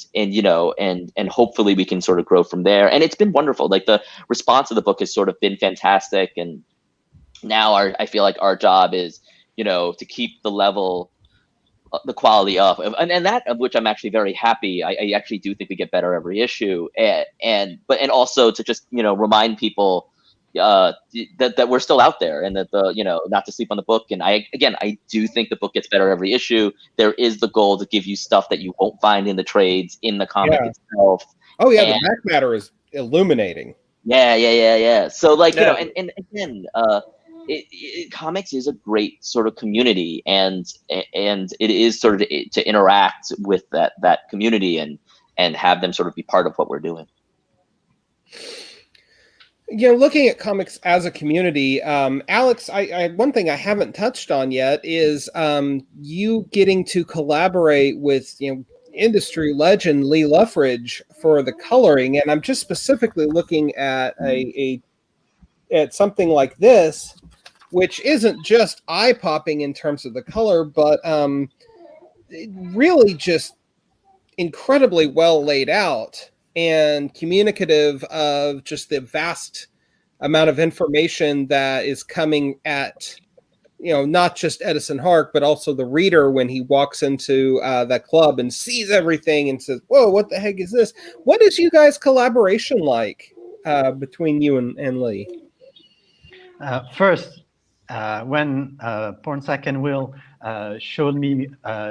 hopefully we can sort of grow from there. And it's been wonderful. Like, the response of the book has sort of been fantastic, and now I feel like our job is, to keep the level, the quality up, and that of which I'm actually very happy. I actually do think we get better every issue, and also to just remind people that we're still out there, and that not to sleep on the book. And I do think the book gets better every issue. There is the goal to give you stuff that you won't find in the trades, in the comic itself. Oh yeah, the back matter is illuminating. Yeah. So like, and again, comics is a great sort of community, and it is sort of to interact with that community and have them sort of be part of what we're doing. Looking at comics as a community, Alex, I one thing I haven't touched on yet is you getting to collaborate with industry legend Lee Luffridge for the coloring, and I'm just specifically looking at at something like this, which isn't just eye-popping in terms of the color, but it really just incredibly well laid out and communicative of just the vast amount of information that is coming at, not just Edison Hark, but also the reader when he walks into that club and sees everything and says, whoa, what the heck is this? What is you guys' collaboration like between you and Lee? First, when Pornsak and Will showed me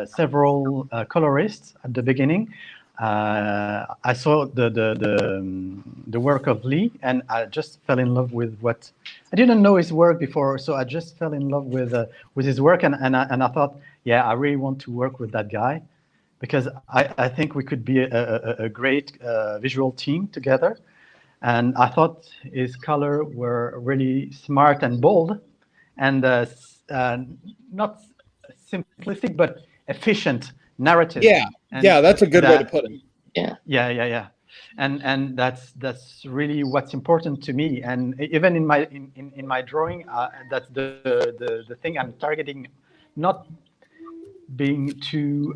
several colorists at the beginning, I saw the work of Lee, and I just fell in love with what I didn't know his work before. So I just fell in love with his work, and I thought, yeah, I really want to work with that guy, because I think we could be a great visual team together. And I thought his color were really smart and bold, and not simplistic, but efficient narrative. Yeah, that's a good way to put it. Yeah. And that's really what's important to me. And even in my drawing, that's the thing I'm targeting, not being too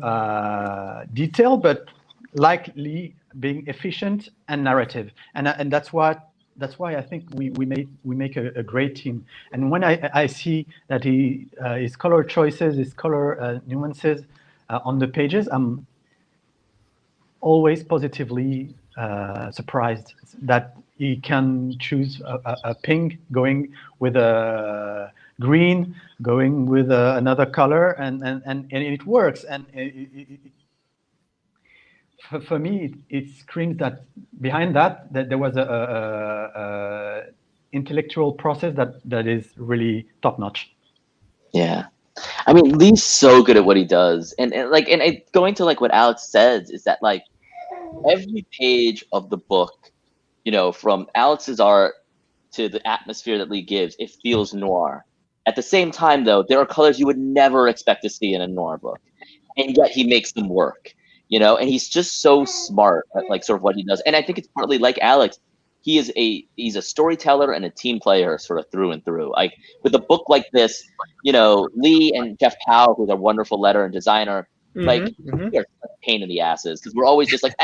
detailed, but likely being efficient and narrative. And that's why I think we make a great team. And when I see that his color choices, his color nuances on the pages, I'm always positively surprised that he can choose a pink going with a green, going with another color, and it works. And for me, it screams that behind that there was a intellectual process that is really top notch. Yeah. I mean, Lee's so good at what he does, and going to like what Alex says is that like every page of the book, from Alex's art to the atmosphere that Lee gives, it feels noir. At the same time, though, there are colors you would never expect to see in a noir book, and yet he makes them work. And he's just so smart at like sort of what he does. And I think it's partly like Alex. He's a storyteller and a team player sort of through and through. Like with a book like this, Lee and Jeff Powell, who's a wonderful letter and designer, they're a pain in the asses because we're always just like,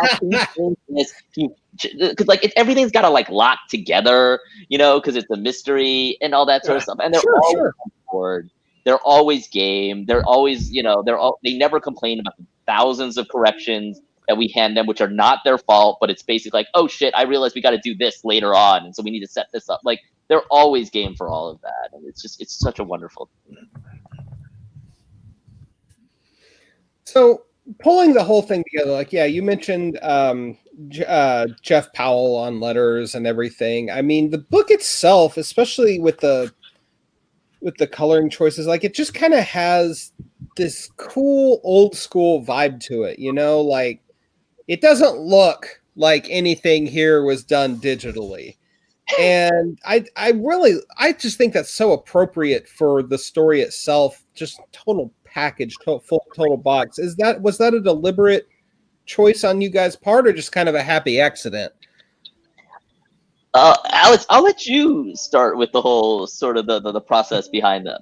this, because like everything's got to like lock together, because it's a mystery and all that sort of stuff. And they're always on board. They're always game. They're always, they never complain about the thousands of corrections that we hand them, which are not their fault, but it's basically like, oh shit, I realized we got to do this later on, and so we need to set this up. Like they're always game for all of that, and it's such a wonderful thing. So pulling the whole thing together, like, yeah, you mentioned Jeff Powell on letters and everything. I mean, the book itself, especially with the coloring choices, like it just kind of has this cool old school vibe to it, like it doesn't look like anything here was done digitally. And I just think that's so appropriate for the story itself, just total package, total box. Was that a deliberate choice on you guys' part, or just kind of a happy accident? Alex, I'll let you start with the whole sort of the process behind the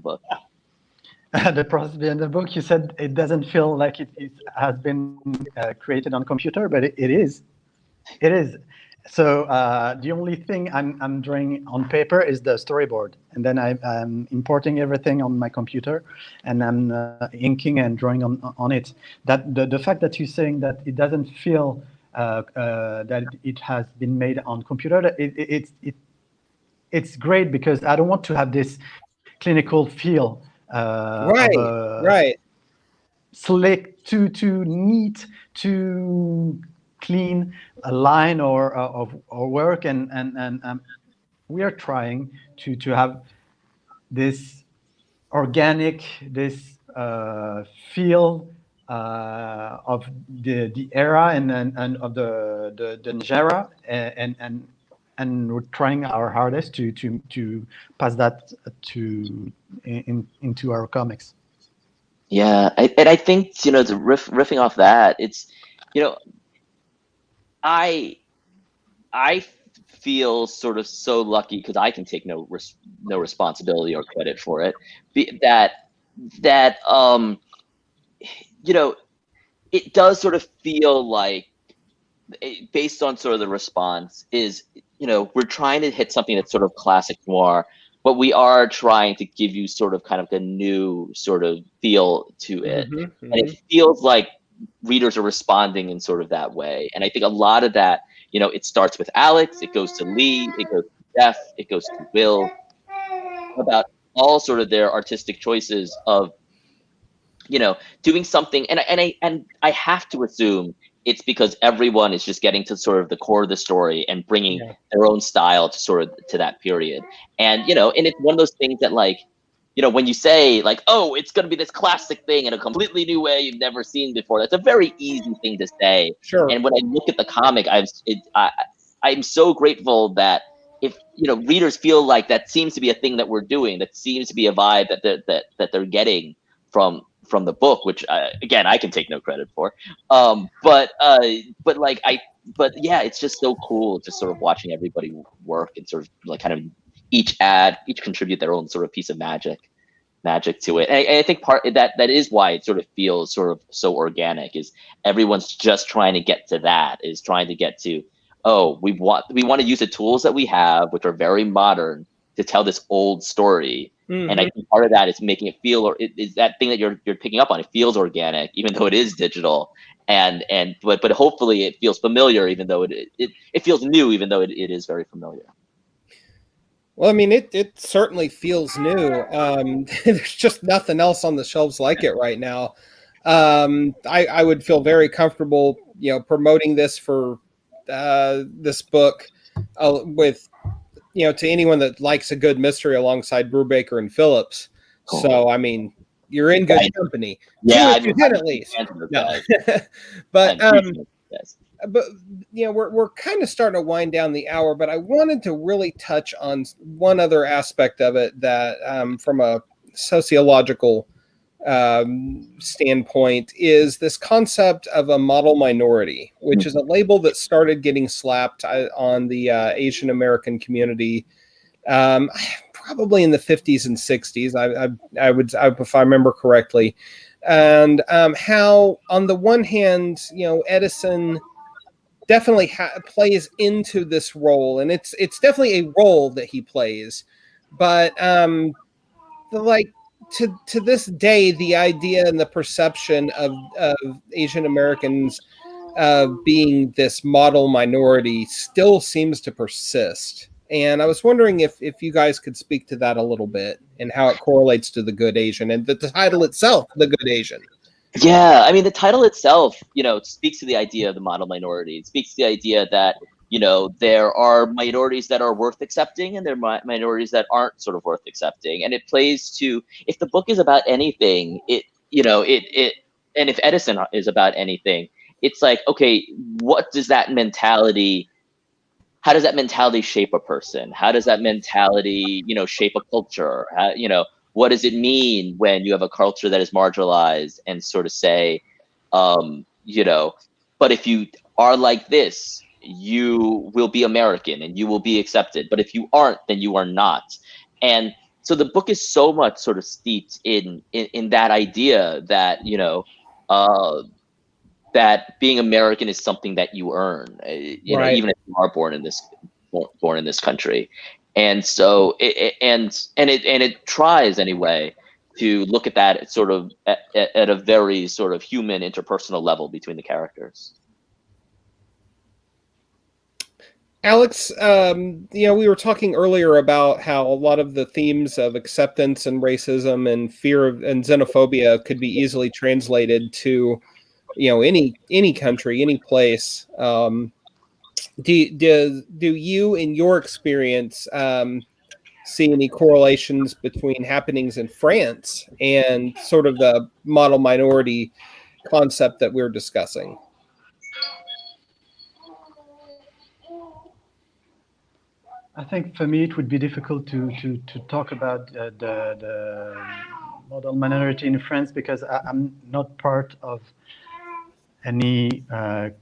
book. The process behind the book, you said it doesn't feel like it has been created on computer, but it is. It is. So the only thing I'm drawing on paper is the storyboard, and then I'm importing everything on my computer, and I'm inking and drawing on it. That the fact that you're saying that it doesn't feel that it has been made on computer, it's great, because I don't want to have this clinical feel. Right. Slick, too neat, too clean a line or work, and we are trying to have this organic, this feel of the era and of the genre, and we're trying our hardest to pass that into our comics. Yeah, and I think to riffing off that, it's you know I feel sort of so lucky because I can take no responsibility or credit for it. That you know it does sort of feel like based on sort of the response is we're trying to hit something that's sort of classic noir, but we are trying to give you sort of kind of a new sort of feel to it, and it feels like readers are responding in sort of that way. And I think a lot of that, it starts with Alex, it goes to Lee, it goes to Jeff, it goes to Will, about all sort of their artistic choices of doing something. And I have to assume it's because everyone is just getting to sort of the core of the story and bringing their own style to sort of to that period. And and it's one of those things that, like, when you say, like, oh, it's going to be this classic thing in a completely new way you've never seen before, that's a very easy thing to say. Sure. And when I look at the comic, I'm so grateful that if readers feel like that seems to be a thing that we're doing, that seems to be a vibe that they're getting from the book, which again I can take no credit for. But yeah, it's just so cool just sort of watching everybody work and sort of like kind of each contribute their own sort of piece of magic to it. And I think part that is why it sort of feels sort of so organic, is everyone's just trying to get to that, is trying to get to, oh, we want to use the tools that we have, which are very modern, to tell this old story. And I think part of that is making it feel, or is that thing that you're picking up on. It feels organic, even though it is digital, but hopefully it feels familiar, even though it feels new, even though it is very familiar. Well, I mean, it certainly feels new. There's just nothing else on the shelves like it right now. I would feel very comfortable, promoting this for this book with, to anyone that likes a good mystery alongside Brubaker and Phillips. Cool. So, I mean, you're in good company. Yeah, you did at least. No. But we're kind of starting to wind down the hour, but I wanted to really touch on one other aspect of it that, from a sociological standpoint, is this concept of a model minority, which is a label that started getting slapped on the Asian American community probably in the 50s and 60s. I would, if I remember correctly, and how on the one hand, Edison definitely plays into this role, and it's definitely a role that he plays, but to this day, the idea and the perception of Asian Americans being this model minority still seems to persist. And I was wondering if you guys could speak to that a little bit and how it correlates to The Good Asian and the title itself, The Good Asian. Yeah, I mean, the title itself, speaks to the idea of the model minority. It speaks to the idea that, there are minorities that are worth accepting, and there are minorities that aren't sort of worth accepting. And it plays to, if the book is about anything, and if Edison is about anything, it's like, okay, how does that mentality shape a person? How does that mentality, shape a culture? What does it mean when you have a culture that is marginalized and sort of say, but if you are like this, you will be American and you will be accepted. But if you aren't, then you are not. And so the book is so much sort of steeped in that idea that, that being American is something that you earn, right, even if you are born in this country. And so it tries anyway to look at that sort of at a very sort of human interpersonal level between the characters. Alex, we were talking earlier about how a lot of the themes of acceptance and racism and fear and xenophobia could be easily translated to, any country, any place. Do you, in your experience, see any correlations between happenings in France and sort of the model minority concept that we're discussing? I think for me it would be difficult to talk about model minority in France because I'm not part of any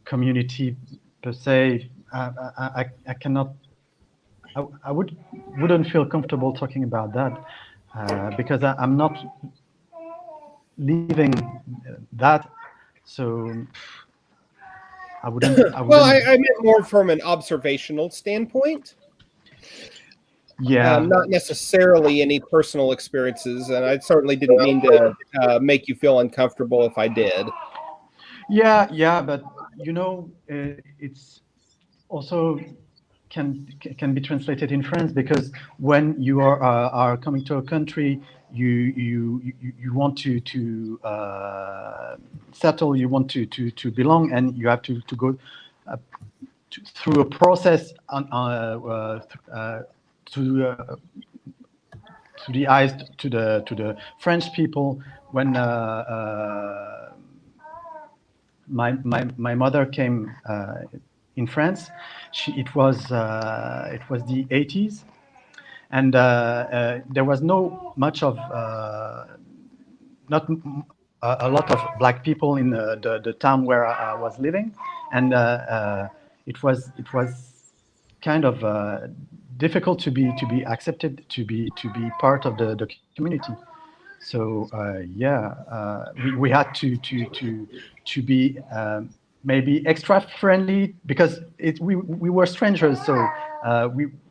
community per se. I cannot. I wouldn't feel comfortable talking about that because I'm not living that. So I wouldn't. Well, I meant more from an observational standpoint. Yeah. Not necessarily any personal experiences, and I certainly didn't mean to make you feel uncomfortable if I did. Yeah, but it's also can be translated in France because when you are coming to a country, you want to settle, you want to belong, and you have to go through a process to the eyes to the French people. When my mother came in France, it was the 80s, and there was not a lot of black people in the town where I was living, and it was kind of difficult to be accepted, to be part of the community. So we had to be maybe extra friendly because we were strangers. So we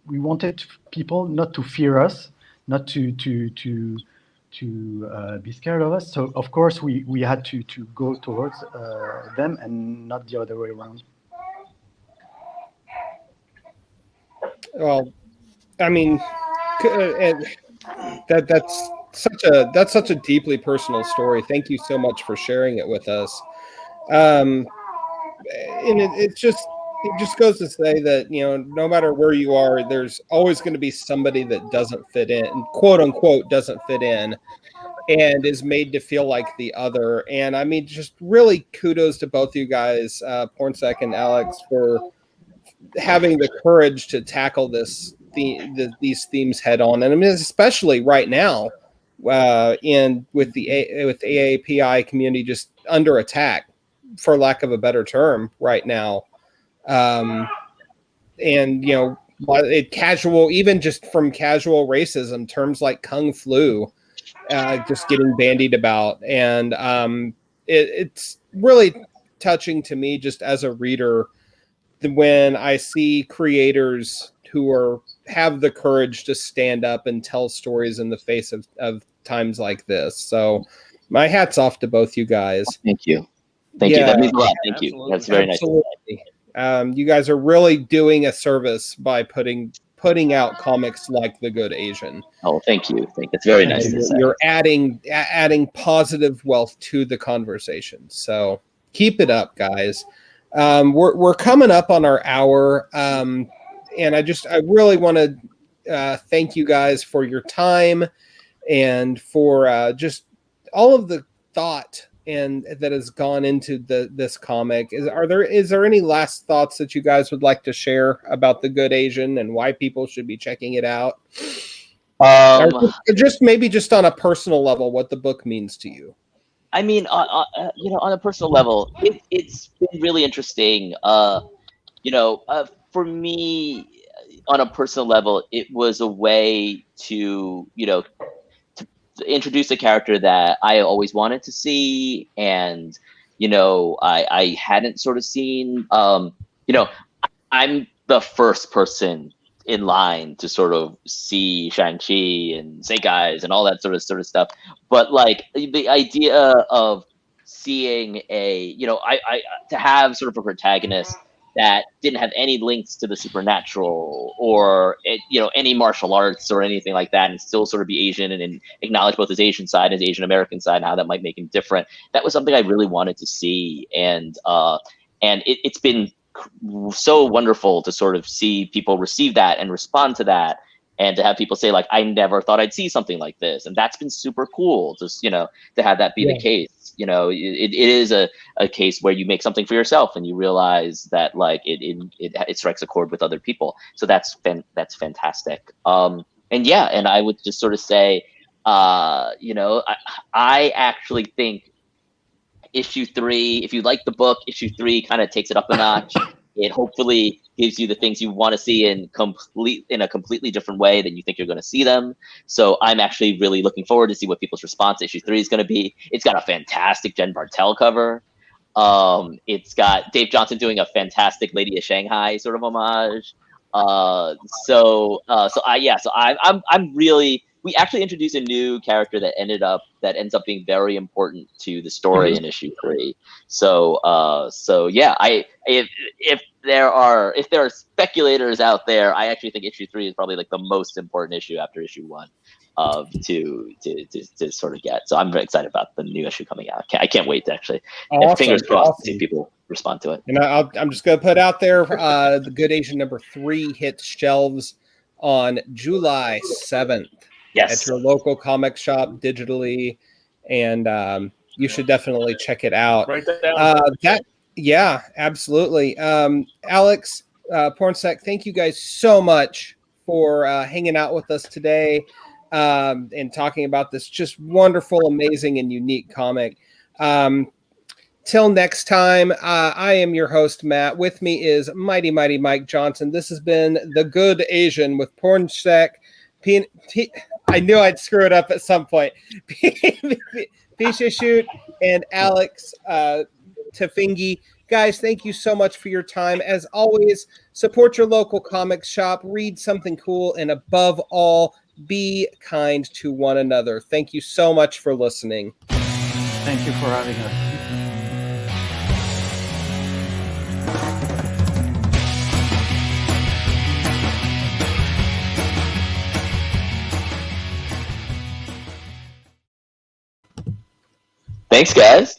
wanted people not to fear us, not to be scared of us. So of course we had to go towards them and not the other way around. Well, I mean, that's such a deeply personal story. Thank you so much for sharing it with us. And it just goes to say that, no matter where you are, there's always going to be somebody that doesn't fit in, quote unquote, doesn't fit in, and is made to feel like the other. And I mean, just really kudos to both you guys, Pornsak and Alex, for having the courage to tackle these themes head on. And I mean, especially right now, with the AAPI community just under attack, for lack of a better term, right now. And casual, even just from casual racism, terms like kung flu, just getting bandied about. And it's really touching to me, just as a reader, when I see creators who have the courage to stand up and tell stories in the face of times like this. So my hat's off to both you guys. Thank you. Thank you. That means a lot. Thank you. That's very nice. You guys are really doing a service by putting out comics like The Good Asian. Oh, thank you. That's very nice. You're adding positive wealth to the conversation. So keep it up, guys. We're coming up on our hour, and I really want to thank you guys for your time and for just all of the thought and that has gone into this comic. Is there any last thoughts that you guys would like to share about The Good Asian and why people should be checking it out? Or just on a personal level, what the book means to you. I mean, on a personal level, it's been really interesting. For me, on a personal level, it was a way to introduce a character that I always wanted to see, and I hadn't sort of seen. I'm the first person in line to sort of see Shang-Chi and Snake Eyes and all that sort of stuff. But like the idea of seeing to have sort of a protagonist that didn't have any links to the supernatural or any martial arts or anything like that, and still sort of be Asian and acknowledge both his Asian side and his Asian American side and how that might make him different. That was something I really wanted to see, and it's been so wonderful to sort of see people receive that and respond to that, and to have people say like, I never thought I'd see something like this, and that's been super cool. Just to have that be the case. It is a case where you make something for yourself and you realize that like it strikes a chord with other people. So that's fantastic. And I would just sort of say, I actually think issue 3, if you like the book, issue 3 kind of takes it up a notch. It hopefully gives you the things you want to see in a completely different way than you think you're going to see them. So I'm actually really looking forward to see what people's response to issue 3 is going to be. It's got a fantastic Jen Bartel cover. It's got Dave Johnson doing a fantastic Lady of Shanghai sort of homage. I'm really, we actually introduced a new character that ends up being very important to the story in issue 3. If there are speculators out there, I actually think issue 3 is probably like the most important issue after issue 1 to sort of get. So I'm very excited about the new issue coming out. I can't wait to actually, fingers crossed, to see people respond to it. And I'm just going to put out there, the Good Asian #3 hits shelves on July 7th. Yes. At your local comic shop digitally, and you should definitely check it out. Write that down. Yeah, absolutely. Alex, Pornsak, thank you guys so much for hanging out with us today and talking about this just wonderful, amazing, and unique comic. Till next time, I am your host, Matt. With me is Mighty Mike Johnson. This has been The Good Asian with Pornsak. I knew I'd screw it up at some point. Pichetshote and Alex Tefenkgi. Guys, thank you so much for your time. As always, support your local comic shop, read something cool, and above all, be kind to one another. Thank you so much for listening. Thank you for having us. Thanks, guys.